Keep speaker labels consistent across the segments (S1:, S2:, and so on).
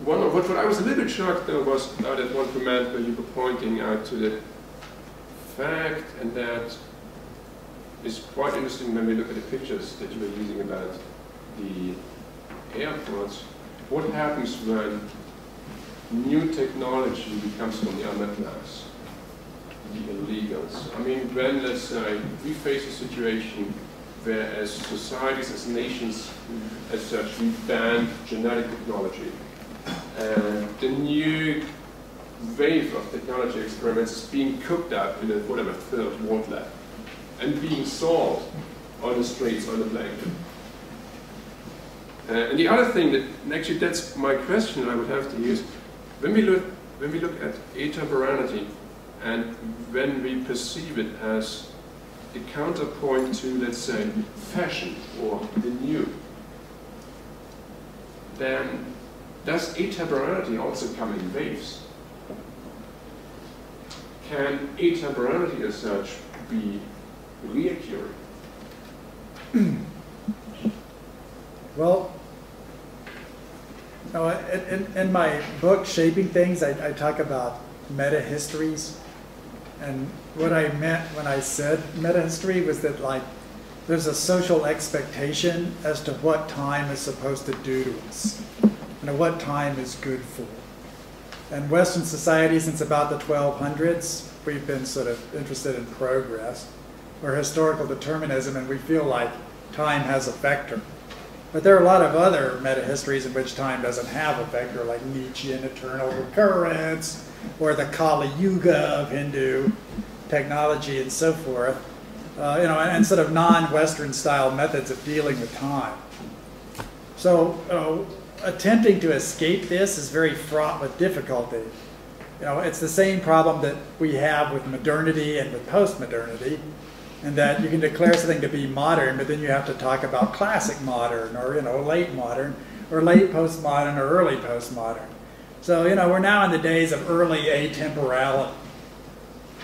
S1: what I was a little bit shocked though was that one comment where you were pointing out to the fact, and that is quite interesting when we look at the pictures that you were using about the airports. What happens when new technology becomes from the underclass, the illegals? I mean, when, let's say, we face a situation where as societies, as nations, as such, we ban genetic technology, and the new wave of technology experiments is being cooked up in a, whatever, third world lab, and being sold on the streets, on the blanket. And the other thing that, and actually that's my question I would have to use, when we look at atemporality, and when we perceive it as a counterpoint to, let's say, fashion or the new, then does atemporality also come in waves? Can atemporality as such be reliquary?
S2: Well, in my book, Shaping Things, I talk about meta-histories. And what I meant when I said meta-history was that, like, there's a social expectation as to what time is supposed to do to us, and what time is good for. And Western society, since about the 1200s, we've been sort of interested in progress, or historical determinism, and we feel like time has a vector. But there are a lot of other meta-histories in which time doesn't have a vector, like Nietzschean eternal recurrence, or the Kali Yuga of Hindu technology and so forth, and sort of non-Western style methods of dealing with time. So attempting to escape this is very fraught with difficulty. It's the same problem that we have with modernity and with post-modernity, and that you can declare something to be modern, but then you have to talk about classic modern, or late modern, or late postmodern, or early postmodern. So we're now in the days of early atemporality,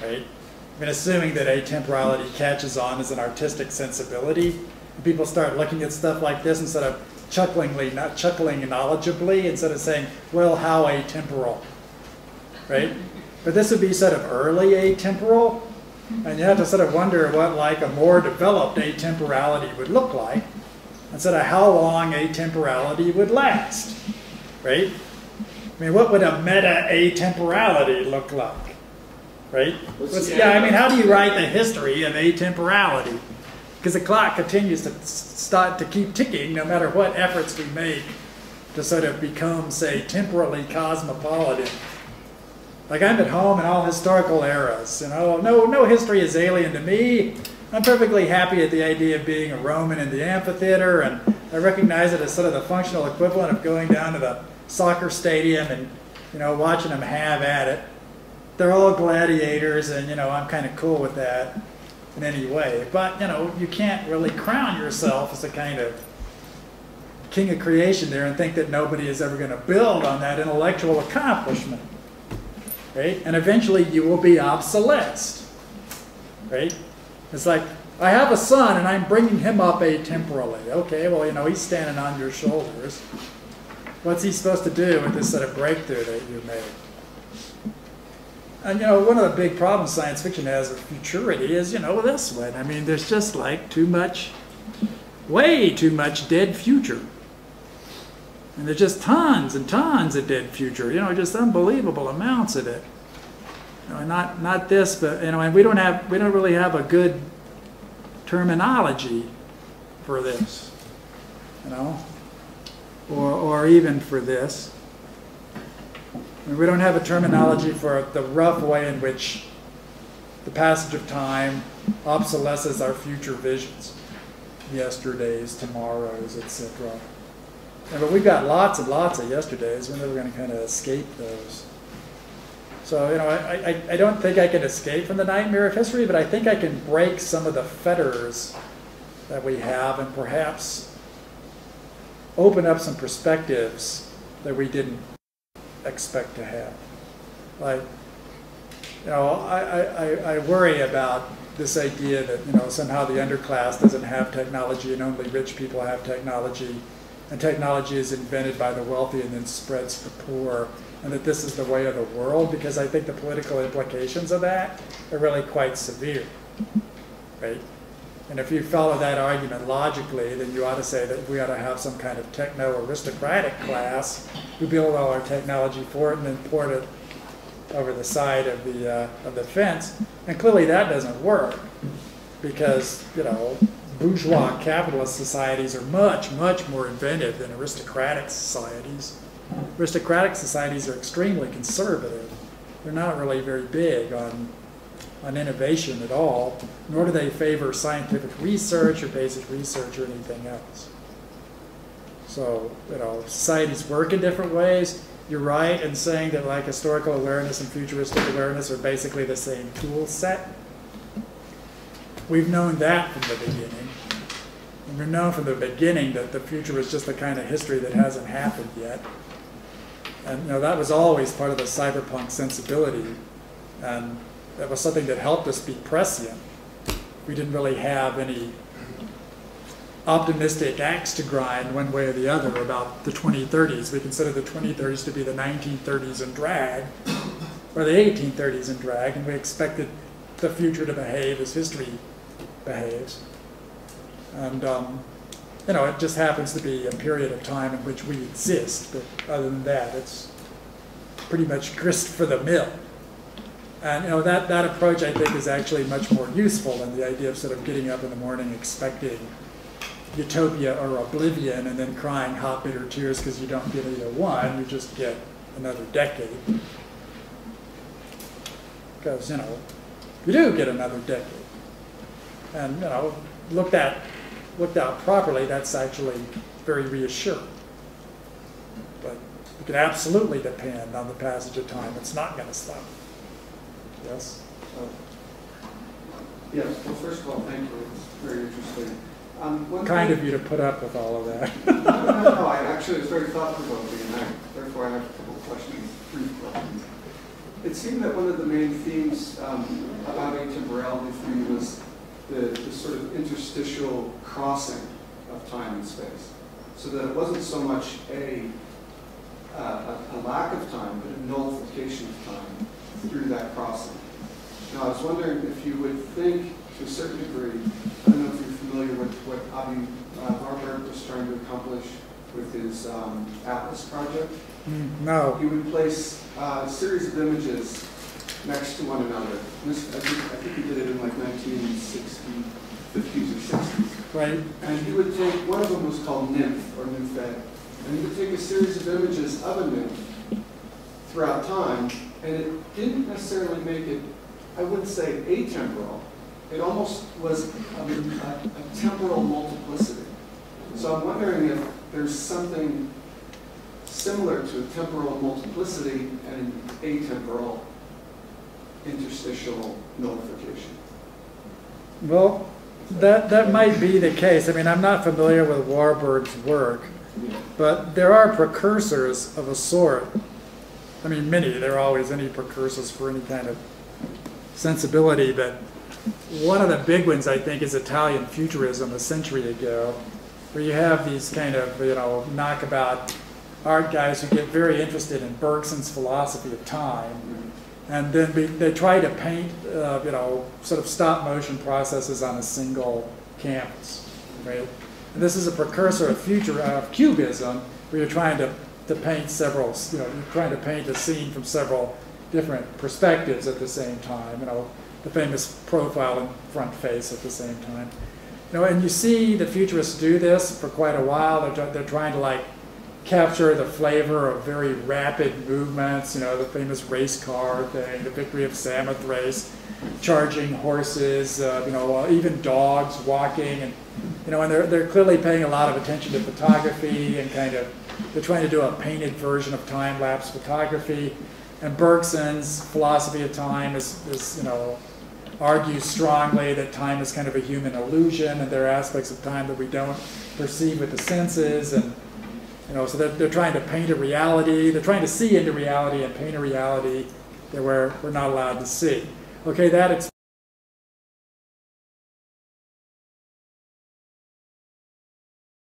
S2: right? I mean, assuming that atemporality catches on as an artistic sensibility, and people start looking at stuff like this instead of chuckling knowledgeably, instead of saying, well, how atemporal, right? But this would be sort of early atemporal. And you have to sort of wonder what, like, a more developed atemporality would look like, and sort of how long atemporality would last, right? I mean, what would a meta-atemporality look like, right? I mean, how do you write the history of atemporality? Because the clock continues to keep ticking no matter what efforts we make to sort of become, say, temporally cosmopolitan. Like, I'm at home in all historical eras, no history is alien to me. I'm perfectly happy at the idea of being a Roman in the amphitheater, and I recognize it as sort of the functional equivalent of going down to the soccer stadium and, watching them have at it. They're all gladiators, and, I'm kind of cool with that in any way. But, you can't really crown yourself as a kind of king of creation there and think that nobody is ever going to build on that intellectual accomplishment. Right? And eventually you will be obsolesced, right? It's like, I have a son and I'm bringing him up atemporally. Okay, well, he's standing on your shoulders. What's he supposed to do with this sort of breakthrough that you made? And, one of the big problems science fiction has with futurity is, this one. I mean, there's just like way too much dead future. And there's just tons and tons of dead future, just unbelievable amounts of it. Not this, but and we don't really have a good terminology for this, or even for this. And we don't have a terminology for the rough way in which the passage of time obsolesces our future visions, yesterdays, tomorrows, etc. But we've got lots and lots of yesterdays. We're never going to kind of escape those. So, I don't think I can escape from the nightmare of history, but I think I can break some of the fetters that we have and perhaps open up some perspectives that we didn't expect to have. Like, I worry about this idea that, somehow the underclass doesn't have technology and only rich people have technology. and technology is invented by the wealthy and then spreads to the poor, and that this is the way of the world, because I think the political implications of that are really quite severe, right? And if you follow that argument logically, then you ought to say that we ought to have some kind of techno-aristocratic class who build all our technology for it and then port it over the side of the fence. And clearly that doesn't work, because, you know, bourgeois capitalist societies are much, much more inventive than aristocratic societies. Aristocratic societies are extremely conservative. They're not really very big on innovation at all, nor do they favor scientific research or basic research or anything else. So, you know, societies work in different ways. You're right in saying that like historical awareness and futuristic awareness are basically the same tool set. We've known that from the beginning. And we've known from the beginning that the future is just the kind of history that hasn't happened yet. And, you know, that was always part of the cyberpunk sensibility. And that was something that helped us be prescient. We didn't really have any optimistic axe to grind one way or the other about the 2030s. We consider the 2030s to be the 1930s in drag, or the 1830s in drag, and we expected the future to behave as history behaves. And, you know, it just happens to be a period of time in which we exist, but other than that, it's pretty much grist for the mill. And, you know, that approach, I think, is actually much more useful than the idea of sort of getting up in the morning expecting utopia or oblivion and then crying hot, bitter tears because you don't get either one. You just get another decade. Because, you know, you do get another decade. And, you know, looked out properly, that's actually very reassuring. But you can absolutely depend on the passage of time. It's not going to stop. Yes?
S3: Yes, well, first of all, thank you. It's very interesting.
S2: Kind of you to put up with all of that.
S3: No, actually, it's very thought-provoking, and therefore I have a couple of questions, brief questions. It seemed that one of the main themes about atemporality for you was the sort of interstitial crossing of time and space, so that it wasn't so much a lack of time, but a nullification of time through that crossing. Now, I was wondering if you would think, to a certain degree, I don't know if you're familiar with what Avi Warburg was trying to accomplish with his Atlas project.
S2: No.
S3: He would place a series of images next to one another. I think he did it in like 1960s, 50s or 60s.
S2: Right.
S3: And he would take, one of them was called Nymph or Nymphette, and he would take a series of images of a nymph throughout time, and it didn't necessarily make it, I wouldn't say atemporal. It almost was a temporal multiplicity. So I'm wondering if there's something similar to a temporal multiplicity and an atemporal interstitial nullification.
S2: Well, that might be the case. I mean, I'm not familiar with Warburg's work, but there are precursors of a sort. I mean, many. There are always any precursors for any kind of sensibility, but one of the big ones, I think, is Italian futurism a century ago, where you have these kind of, you know, knockabout art guys who get very interested in Bergson's philosophy of time, and then they try to paint, you know, sort of stop motion processes on a single canvas, right? And this is a precursor of cubism, where you're trying to paint several, you know, you're trying to paint a scene from several different perspectives at the same time, you know, the famous profile and front face at the same time. You know, and you see the futurists do this for quite a while. They're trying to like capture the flavor of very rapid movements, you know, the famous race car thing, the victory of Samothrace, charging horses, you know, even dogs walking, and you know, and they're clearly paying a lot of attention to photography and kind of they're trying to do a painted version of time-lapse photography. And Bergson's philosophy of time is, you know, argues strongly that time is kind of a human illusion, and there are aspects of time that we don't perceive with the senses, and you know, so they're trying to paint a reality. They're trying to see into reality and paint a reality that we're not allowed to see. Okay, that